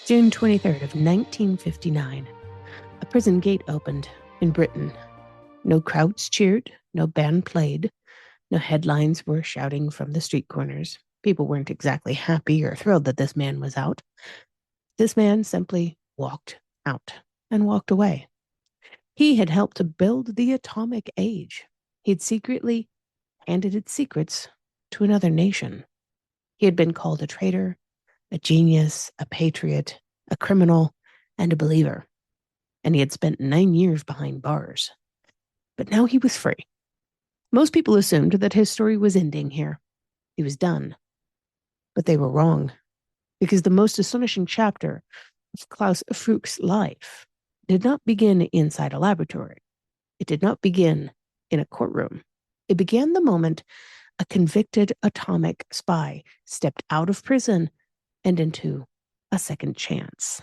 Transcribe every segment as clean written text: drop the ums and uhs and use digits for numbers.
June 23rd of 1959. A prison gate opened in Britain. No crowds cheered, no band played, no headlines were shouting from the street corners. People weren't exactly happy or thrilled that this man was out. This man simply walked out and walked away. He had helped to build the atomic age. He'd secretly handed its secrets to another nation. He had been called a traitor, a genius, a patriot, a criminal, and a believer. And he had spent 9 years behind bars. But now he was free. Most people assumed that his story was ending here. He was done. But they were wrong, because the most astonishing chapter of Klaus Fuchs' life did not begin inside a laboratory. It did not begin in a courtroom. It began the moment a convicted atomic spy stepped out of prison and into a second chance.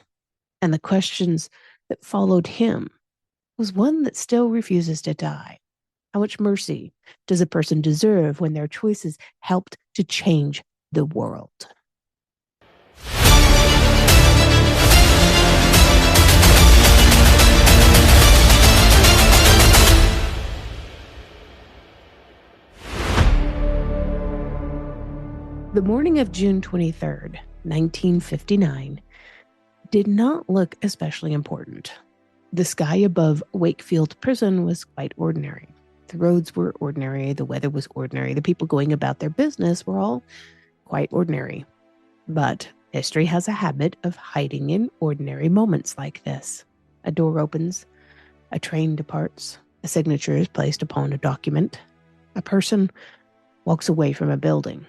And the questions that followed him was one that still refuses to die. How much mercy does a person deserve when their choices helped to change the world? The morning of June 23rd, 1959, did not look especially important. The sky above Wakefield Prison was quite ordinary. The roads were ordinary, the weather was ordinary, the people going about their business were all quite ordinary. But history has a habit of hiding in ordinary moments like this. A door opens, a train departs, a signature is placed upon a document, a person walks away from a building.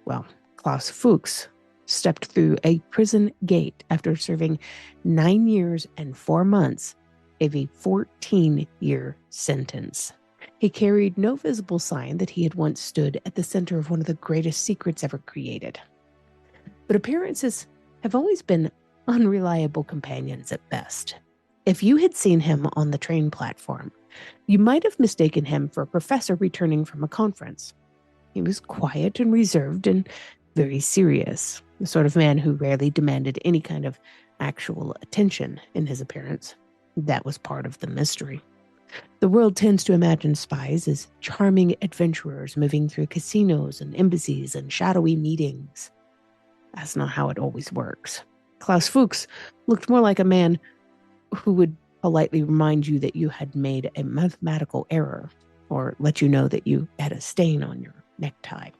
Well, Klaus Fuchs stepped through a prison gate after serving 9 years and 4 months of a 14-year sentence. He carried no visible sign that he had once stood at the center of one of the greatest secrets ever created. But appearances have always been unreliable companions at best. If you had seen him on the train platform, you might have mistaken him for a professor returning from a conference. He was quiet and reserved and very serious, the sort of man who rarely demanded any kind of actual attention in his appearance. That was part of the mystery. The world tends to imagine spies as charming adventurers moving through casinos and embassies and shadowy meetings. That's not how it always works. Klaus Fuchs looked more like a man who would politely remind you that you had made a mathematical error or let you know that you had a stain on your necktie.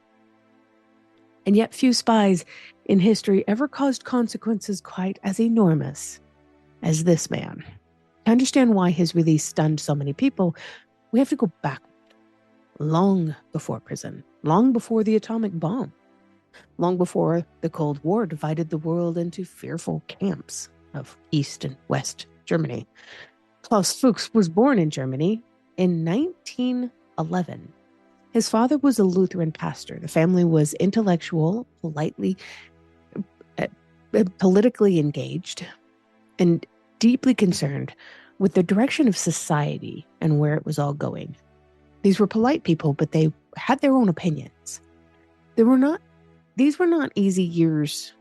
And yet few spies in history ever caused consequences quite as enormous as this man. To understand why his release stunned so many people, we have to go backward. Long before prison, long before the atomic bomb, long before the Cold War divided the world into fearful camps of East and West Germany. Klaus Fuchs was born in Germany in 1911. His father was a Lutheran pastor. The family was intellectual, politically engaged, and deeply concerned with the direction of society and where it was all going. These were polite people, but they had their own opinions. These were not easy years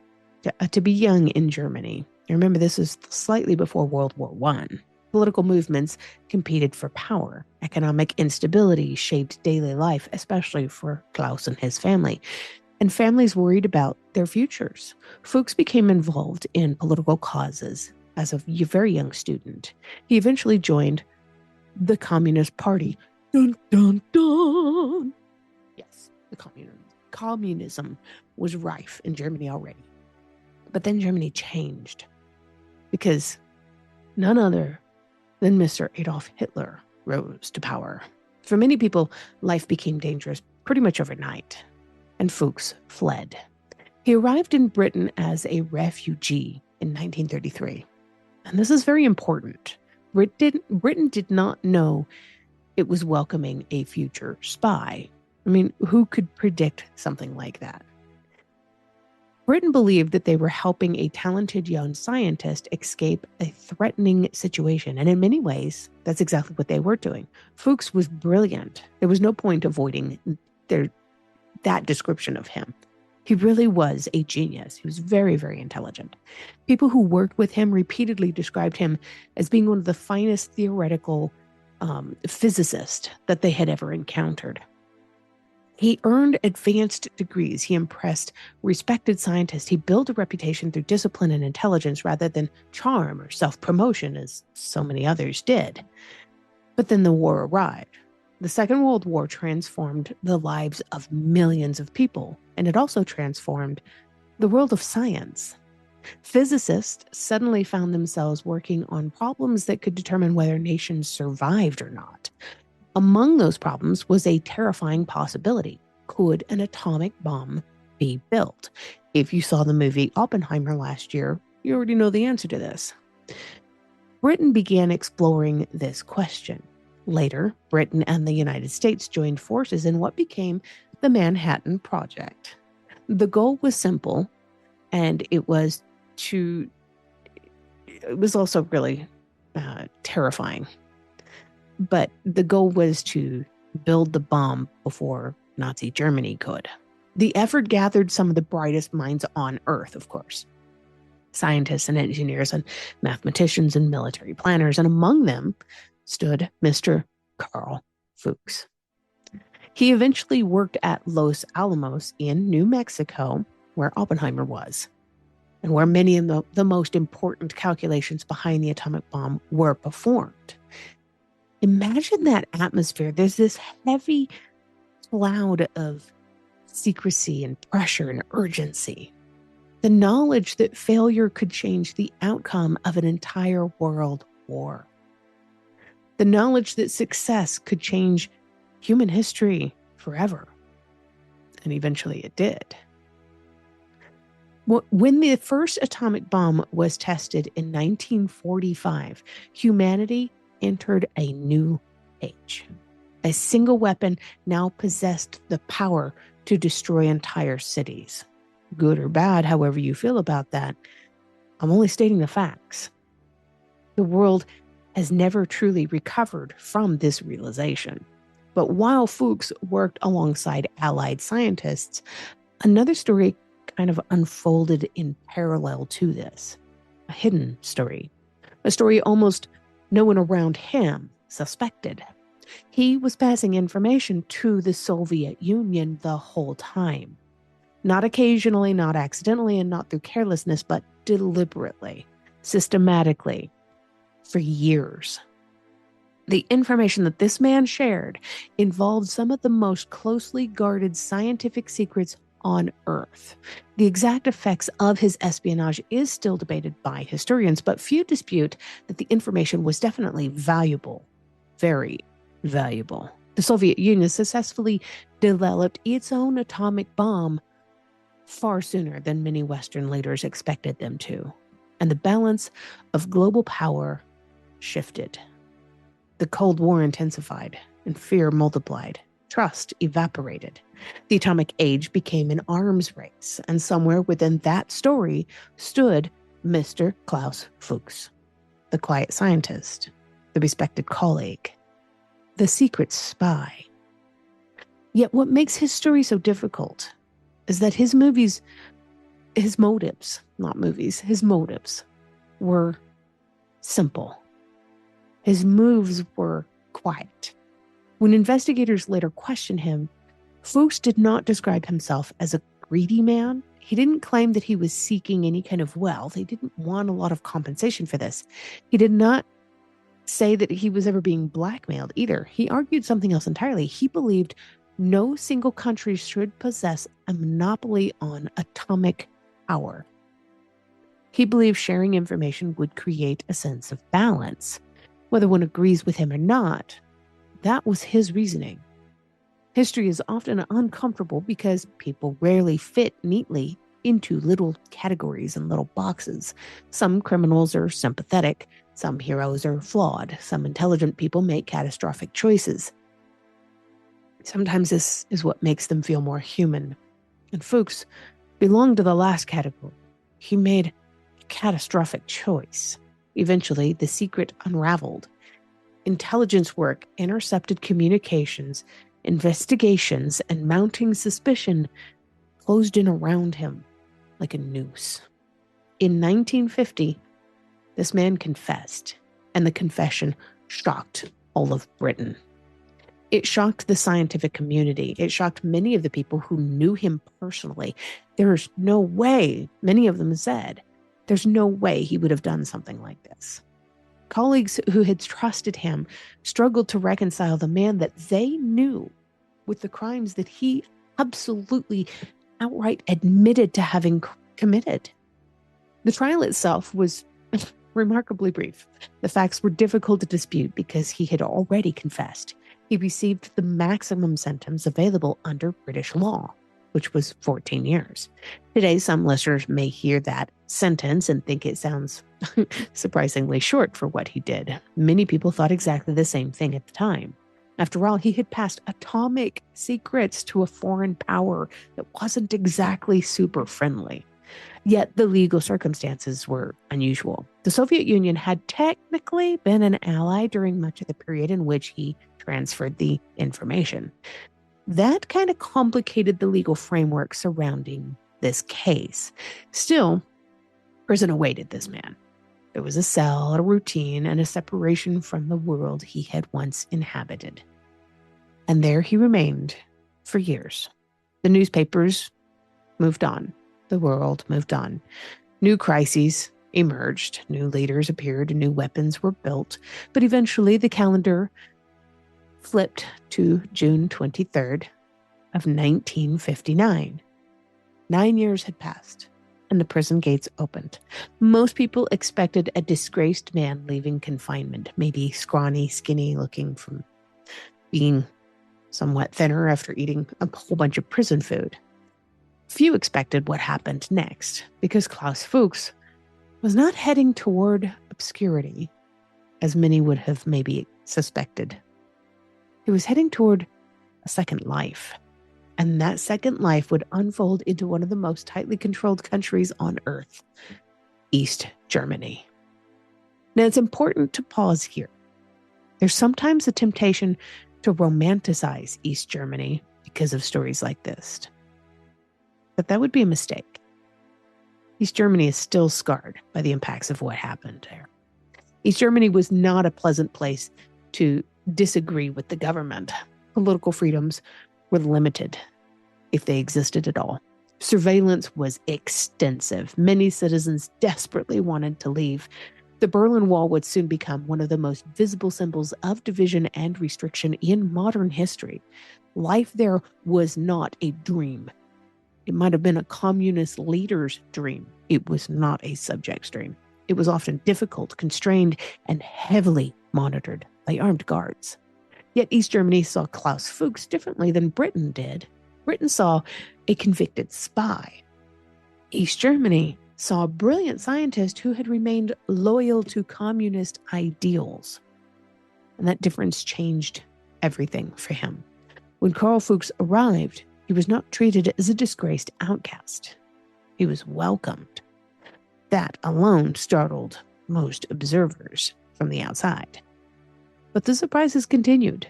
to be young in Germany. Remember, this is slightly before World War I. Political movements competed for power. Economic instability shaped daily life, especially for Klaus and his family. And families worried about their futures. Fuchs became involved in political causes as a very young student. He eventually joined the Communist Party. Dun, dun, dun. Yes, the communism was rife in Germany already. But then Germany changed because none other than Mr. Adolf Hitler rose to power. For many people, life became dangerous pretty much overnight, and Fuchs fled. He arrived in Britain as a refugee in 1933. And this is very important. Britain did not know it was welcoming a future spy. I mean, who could predict something like that? Britain believed that they were helping a talented young scientist escape a threatening situation. And in many ways, that's exactly what they were doing. Fuchs was brilliant. There was no point avoiding that description of him. He really was a genius. He was very, very intelligent. People who worked with him repeatedly described him as being one of the finest theoretical physicists that they had ever encountered. He earned advanced degrees. He impressed respected scientists. He built a reputation through discipline and intelligence rather than charm or self-promotion, as so many others did. But then the war arrived. The Second World War transformed the lives of millions of people, and it also transformed the world of science. Physicists suddenly found themselves working on problems that could determine whether nations survived or not. Among those problems was a terrifying possibility. Could an atomic bomb be built? If you saw the movie Oppenheimer last year, you already know the answer to this. Britain began exploring this question. Later, Britain and the United States joined forces in what became the Manhattan Project. The goal was simple, and it was also really terrifying. But the goal was to build the bomb before Nazi Germany could. The effort gathered some of the brightest minds on Earth, of course. Scientists and engineers and mathematicians and military planners, and among them stood Mr. Klaus Fuchs. He eventually worked at Los Alamos in New Mexico, where Oppenheimer was, and where many of the most important calculations behind the atomic bomb were performed. Imagine that atmosphere. There's this heavy cloud of secrecy and pressure and urgency. The knowledge that failure could change the outcome of an entire world war. The knowledge that success could change human history forever. And eventually it did. When the first atomic bomb was tested in 1945, humanity entered a new age. A single weapon now possessed the power to destroy entire cities. Good or bad, however you feel about that, I'm only stating the facts. The world has never truly recovered from this realization. But while Fuchs worked alongside Allied scientists, another story kind of unfolded in parallel to this. A hidden story. A story almost no one around him suspected. He was passing information to the Soviet Union the whole time. Not occasionally, not accidentally, and not through carelessness, but deliberately, systematically, for years. The information that this man shared involved some of the most closely guarded scientific secrets on Earth. The exact effects of his espionage is still debated by historians, but few dispute that the information was definitely valuable, very valuable. The Soviet Union successfully developed its own atomic bomb far sooner than many Western leaders expected them to, and the balance of global power shifted. The Cold War intensified, and fear multiplied. Trust evaporated. The atomic age became an arms race, and somewhere within that story stood Mr. Klaus Fuchs, the quiet scientist, the respected colleague, the secret spy. Yet what makes his story so difficult is that his motives were simple. His moves were quiet. When investigators later questioned him, Fuchs did not describe himself as a greedy man. He didn't claim that he was seeking any kind of wealth. He didn't want a lot of compensation for this. He did not say that he was ever being blackmailed either. He argued something else entirely. He believed no single country should possess a monopoly on atomic power. He believed sharing information would create a sense of balance. Whether one agrees with him or not, that was his reasoning. History is often uncomfortable because people rarely fit neatly into little categories and little boxes. Some criminals are sympathetic, some heroes are flawed, some intelligent people make catastrophic choices. Sometimes this is what makes them feel more human. And Fuchs belonged to the last category. He made a catastrophic choice. Eventually, the secret unraveled. Intelligence work, intercepted communications, investigations, and mounting suspicion closed in around him like a noose. In 1950, this man confessed, and the confession shocked all of Britain. It shocked the scientific community. It shocked many of the people who knew him personally. There's no way, many of them said, there's no way he would have done something like this. Colleagues who had trusted him struggled to reconcile the man that they knew with the crimes that he absolutely outright admitted to having committed. The trial itself was remarkably brief. The facts were difficult to dispute because he had already confessed. He received the maximum sentence available under British law, which was 14 years. Today, some listeners may hear that sentence and think it sounds surprisingly short for what he did. Many people thought exactly the same thing at the time. After all, he had passed atomic secrets to a foreign power that wasn't exactly super friendly. Yet the legal circumstances were unusual. The Soviet Union had technically been an ally during much of the period in which he transferred the information. That kind of complicated the legal framework surrounding this case. Still, prison awaited this man. There was a cell, a routine, and a separation from the world he had once inhabited. And there he remained for years. The newspapers moved on. The world moved on. New crises emerged. New leaders appeared. New weapons were built. But eventually the calendar flipped to June 23rd of 1959. 9 years had passed, and the prison gates opened. Most people expected a disgraced man leaving confinement, maybe scrawny, skinny, looking from being somewhat thinner after eating a whole bunch of prison food. Few expected what happened next, because Klaus Fuchs was not heading toward obscurity, as many would have maybe suspected. He was heading toward a second life, and that second life would unfold into one of the most tightly controlled countries on earth, East Germany. Now, it's important to pause here. There's sometimes a temptation to romanticize East Germany because of stories like this. But that would be a mistake. East Germany is still scarred by the impacts of what happened there. East Germany was not a pleasant place to disagree with the government. Political freedoms were limited, if they existed at all. Surveillance was extensive. Many citizens desperately wanted to leave. The Berlin Wall would soon become one of the most visible symbols of division and restriction in modern history. Life there was not a dream. It might have been a communist leader's dream. It was not a subject's dream. It was often difficult, constrained, and heavily monitored by armed guards. Yet East Germany saw Klaus Fuchs differently than Britain did. Britain saw a convicted spy. East Germany saw a brilliant scientist who had remained loyal to communist ideals. And that difference changed everything for him. When Karl Fuchs arrived, he was not treated as a disgraced outcast. He was welcomed. That alone startled most observers from the outside. But the surprises continued.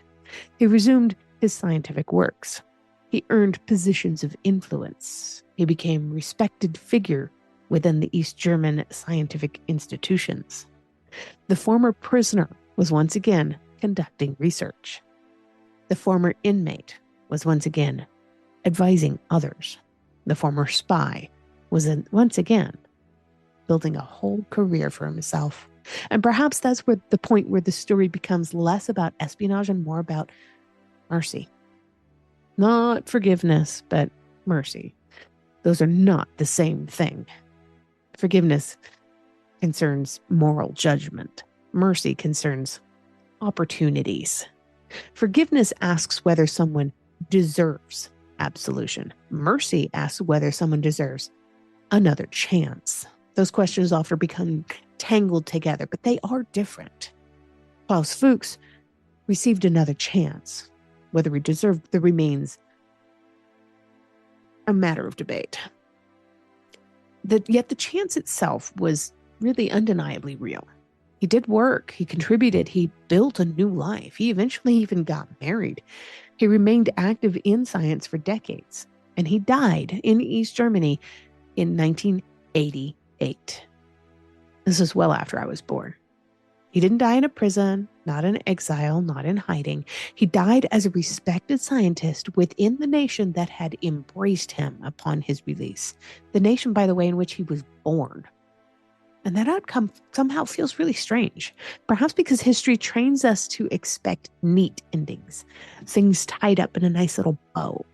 He resumed his scientific works. He earned positions of influence. He became a respected figure within the East German scientific institutions. The former prisoner was once again conducting research. The former inmate was once again advising others. The former spy was once again building a whole career for himself. And perhaps that's where the point where the story becomes less about espionage and more about mercy. Not forgiveness, but mercy. Those are not the same thing. Forgiveness concerns moral judgment. Mercy concerns opportunities. Forgiveness asks whether someone deserves absolution. Mercy asks whether someone deserves another chance. Those questions often become tangled together, but they are different. Klaus Fuchs received another chance. Whether he deserved it remains a matter of debate. Yet the chance itself was really undeniably real. He did work. He contributed. He built a new life. He eventually even got married. He remained active in science for decades. and he died in East Germany in 1988. This is well after I was born. He didn't die in a prison, not in exile, not in hiding. He died as a respected scientist within the nation that had embraced him upon his release. The nation, by the way, in which he was born. And that outcome somehow feels really strange. Perhaps because history trains us to expect neat endings, things tied up in a nice little bow.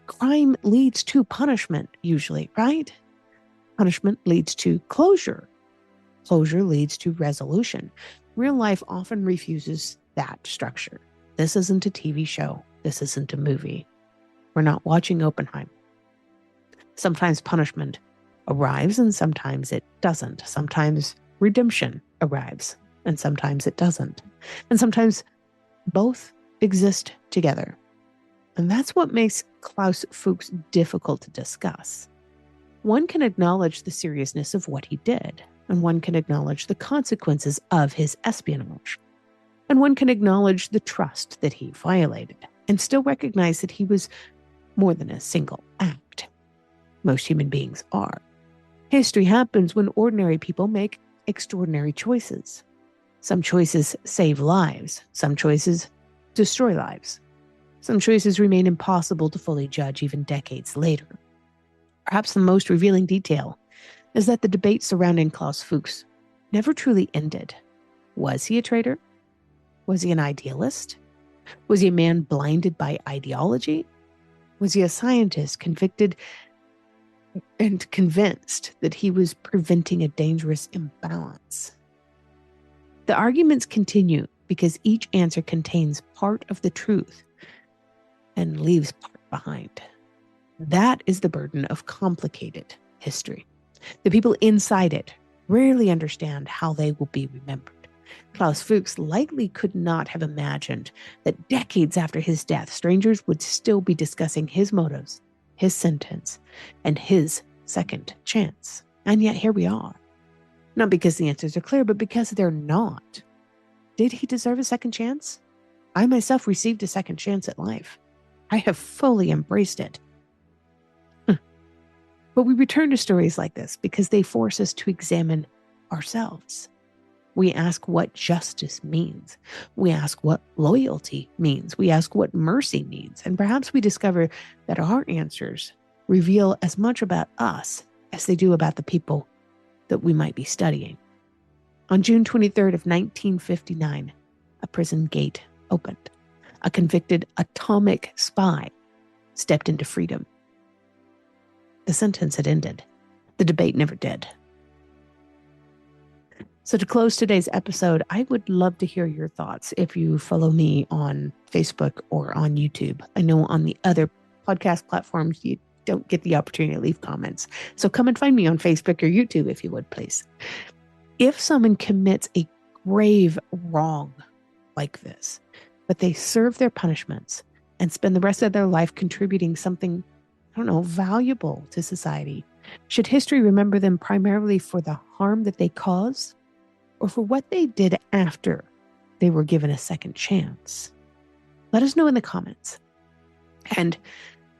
Crime leads to punishment, usually, right? Punishment leads to closure. Closure leads to resolution. Real life often refuses that structure. This isn't a TV show. This isn't a movie. We're not watching Oppenheimer. Sometimes punishment arrives and sometimes it doesn't. Sometimes redemption arrives and sometimes it doesn't. And sometimes both exist together. And that's what makes Klaus Fuchs difficult to discuss. One can acknowledge the seriousness of what he did, and one can acknowledge the consequences of his espionage. And one can acknowledge the trust that he violated, and still recognize that he was more than a single act. Most human beings are. History happens when ordinary people make extraordinary choices. Some choices save lives. Some choices destroy lives. Some choices remain impossible to fully judge even decades later. Perhaps the most revealing detail is that the debate surrounding Klaus Fuchs never truly ended. Was he a traitor? Was he an idealist? Was he a man blinded by ideology? Was he a scientist convicted and convinced that he was preventing a dangerous imbalance? The arguments continue because each answer contains part of the truth and leaves part behind. That is the burden of complicated history. The people inside it rarely understand how they will be remembered. Klaus Fuchs likely could not have imagined that decades after his death, strangers would still be discussing his motives, his sentence, and his second chance. And yet here we are. Not because the answers are clear, but because they're not. Did he deserve a second chance? I myself received a second chance at life. I have fully embraced it. But we return to stories like this because they force us to examine ourselves. We ask what justice means. We ask what loyalty means. We ask what mercy means. And perhaps we discover that our answers reveal as much about us as they do about the people that we might be studying. On June 23rd of 1959, a prison gate opened. A convicted atomic spy stepped into freedom. The sentence had ended. The debate never did. So to close today's episode, I would love to hear your thoughts if you follow me on Facebook or on YouTube. I know on the other podcast platforms, you don't get the opportunity to leave comments. So come and find me on Facebook or YouTube if you would, please. If someone commits a grave wrong like this, but they serve their punishments and spend the rest of their life contributing something, valuable to society, should history remember them primarily for the harm that they caused or for what they did after they were given a second chance? Let us know in the comments. And,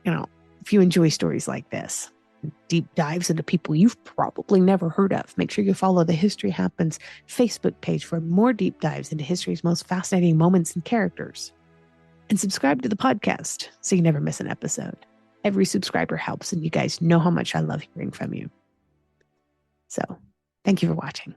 if you enjoy stories like this, deep dives into people you've probably never heard of, make sure you follow the History Happens Facebook page for more deep dives into history's most fascinating moments and characters. And subscribe to the podcast so you never miss an episode. Every subscriber helps, and you guys know how much I love hearing from you. So, thank you for watching.